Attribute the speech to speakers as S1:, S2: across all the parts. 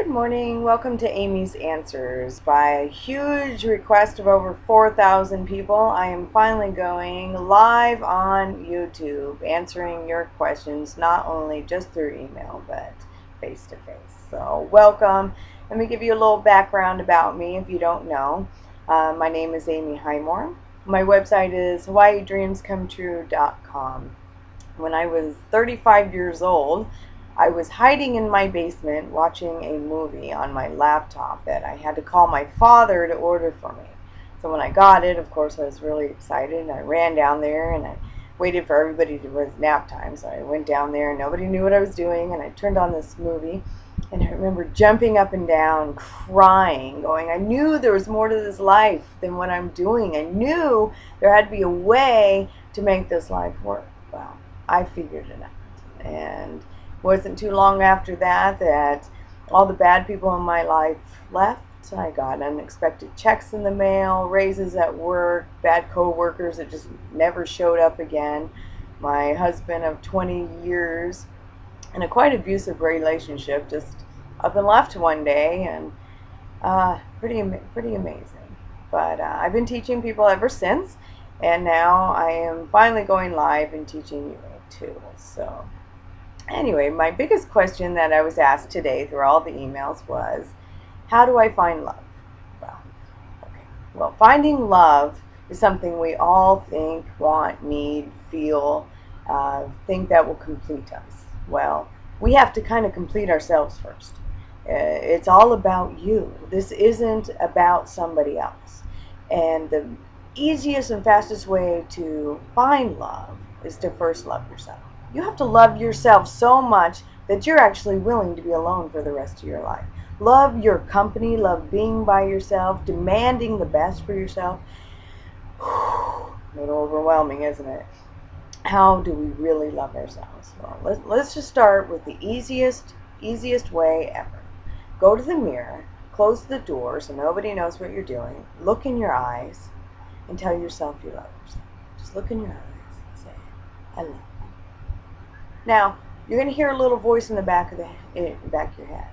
S1: Good morning. Welcome to Amy's Answers. By a huge request of over 4,000 people, I am finally going live on YouTube answering your questions, not only just through email, but face to face. So, welcome. Let me give you a little background about me if you don't know. My name is Amy Highmoor. My website is HawaiiDreamsComeTrue.com. When I was 35 years old, I was hiding in my basement watching a movie on my laptop that I had to call my father to order for me. So when I got it, of course, I was really excited, and I ran down there and I waited for everybody to, it was nap time, so I went down there and nobody knew what I was doing, and I turned on this movie, and I remember jumping up and down, crying, going, I knew there was more to this life than what I'm doing. I knew there had to be a way to make this life work. Well, I figured it out. And wasn't too long after that all the bad people in my life left. I got unexpected checks in the mail, raises at work, bad co-workers that just never showed up again. My husband of 20 years in a quite abusive relationship just up and left one day, and pretty amazing. But I've been teaching people ever since, and now I am finally going live and teaching you too. So anyway, my biggest question that I was asked today through all the emails was, how do I find love? Well, okay. Well, finding love is something we all think, want, need, feel, think that will complete us. Well, we have to kind of complete ourselves first. It's all about you. This isn't about somebody else. And the easiest and fastest way to find love is to first love yourself. You have to love yourself so much that you're actually willing to be alone for the rest of your life. Love your company, love being by yourself, demanding the best for yourself. A little overwhelming, isn't it? How do we really love ourselves? Well, let's just start with the easiest way ever. Go to the mirror, close the door so nobody knows what you're doing, look in your eyes, and tell yourself you love yourself. Just look in your eyes and say, I love you. Now, you're going to hear a little voice in the back of your head.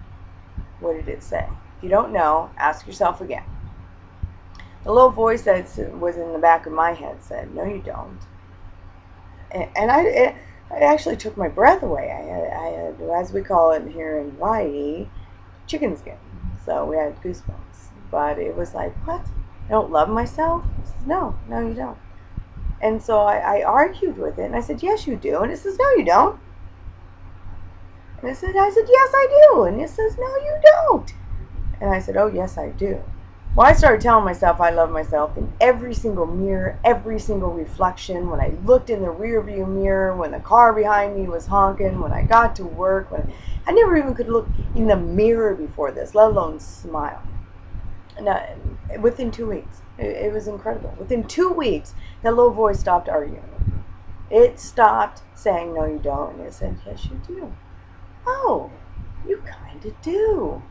S1: What did it say? If you don't know, ask yourself again. The little voice that was in the back of my head said, no, you don't. And it actually took my breath away. I had, as we call it here in Hawaii, chicken skin. So we had goosebumps. But it was like, what? I don't love myself? It says, no, you don't. And so I argued with it, and I said, yes, you do. And it says, no, you don't. And I said, yes, I do. And it says, no, you don't. And I said, oh, yes, I do. Well, I started telling myself I love myself in every single mirror, every single reflection, when I looked in the rear view mirror, when the car behind me was honking, when I got to work, when I never even could look in the mirror before this, let alone smile. And within 2 weeks, it was incredible. Within 2 weeks, that little voice stopped arguing with me. It stopped saying, no, you don't. And it said, yes, you do. Oh, you kind of do.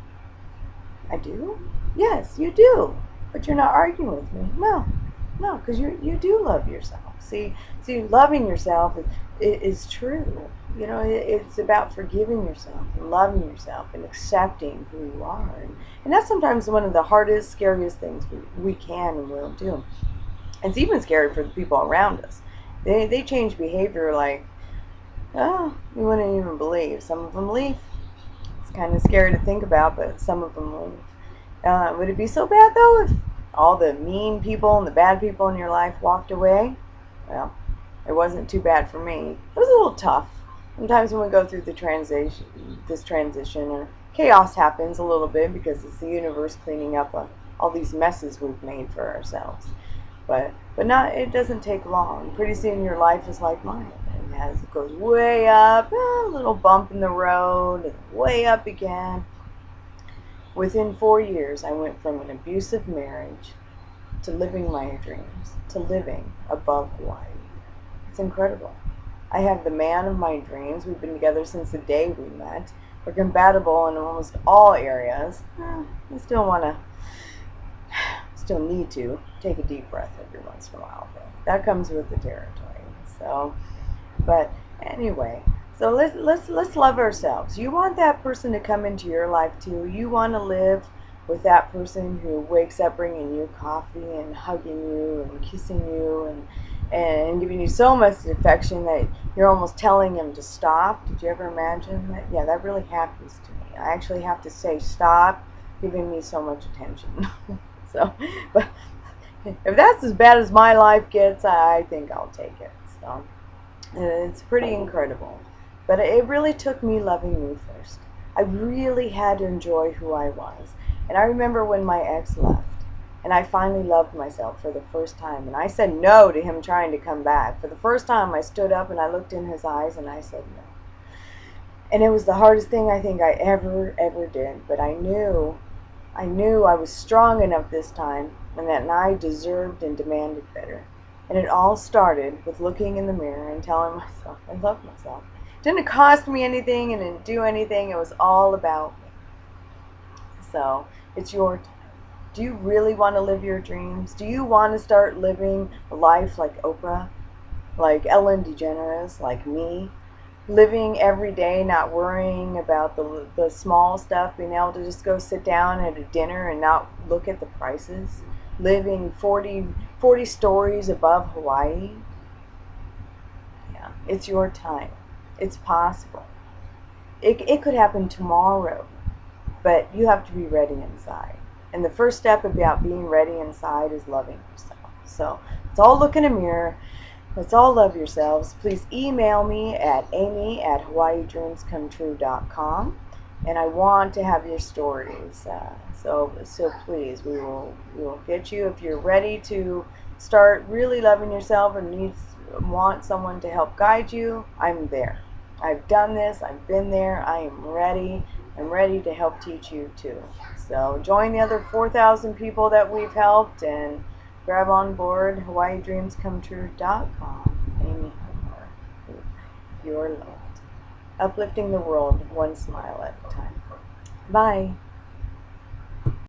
S1: I do? Yes, you do. But you're not arguing with me. No, because you do love yourself. See, loving yourself is true. You know, it's about forgiving yourself and loving yourself and accepting who you are. And that's sometimes one of the hardest, scariest things we can and will do. It's even scary for the people around us. They change behavior like, oh, you wouldn't even believe. Some of them leave. It's kind of scary to think about, but some of them leave. Would it be so bad, though, if all the mean people and the bad people in your life walked away? Well, it wasn't too bad for me. It was a little tough. Sometimes when we go through this transition, or chaos happens a little bit because it's the universe cleaning up all these messes we've made for ourselves. But not. It doesn't take long. Pretty soon your life is like mine. And as it goes way up, a little bump in the road, and way up again. Within 4 years, I went from an abusive marriage to living my dreams, to living above Hawaii. It's incredible. I have the man of my dreams. We've been together since the day we met. We're compatible in almost all areas. I still need to take a deep breath every once in a while. But that comes with the territory. So, but anyway, So let's love ourselves. You want that person to come into your life too. You want to live with that person who wakes up bringing you coffee and hugging you and kissing you and giving you so much affection that you're almost telling him to stop. Did you ever imagine that? Yeah, that really happens to me. I actually have to say stop giving me so much attention. So, but if that's as bad as my life gets, I think I'll take it. So it's pretty incredible. But it really took me loving me first. I really had to enjoy who I was. And I remember when my ex left, and I finally loved myself for the first time. And I said no to him trying to come back. For the first time, I stood up and I looked in his eyes and I said no. And it was the hardest thing I think I ever did. But I knew I was strong enough this time and that I deserved and demanded better. And it all started with looking in the mirror and telling myself I love myself. It didn't cost me anything and didn't do anything. It was all about me. So it's your time. Do you really want to live your dreams? Do you want to start living a life like Oprah, like Ellen DeGeneres, like me? Living every day, not worrying about the small stuff, being able to just go sit down at a dinner and not look at the prices, living 40 stories above Hawaii. Yeah, it's your time. It's possible. It could happen tomorrow, but you have to be ready inside. And the first step about being ready inside is loving yourself. So let's all look in a mirror. Let's all love yourselves. Please email me at amy@hawaiidreamscometrue.com. And I want to have your stories. So please, we will get you if you're ready to start really loving yourself and want someone to help guide you. I'm there. I've done this. I've been there. I am ready. I'm ready to help teach you too. So join the other 4,000 people that we've helped and grab on board HawaiiDreamsComeTrue.com. Amy Highmoor. You're loved. Uplifting the world one smile at a time. Bye.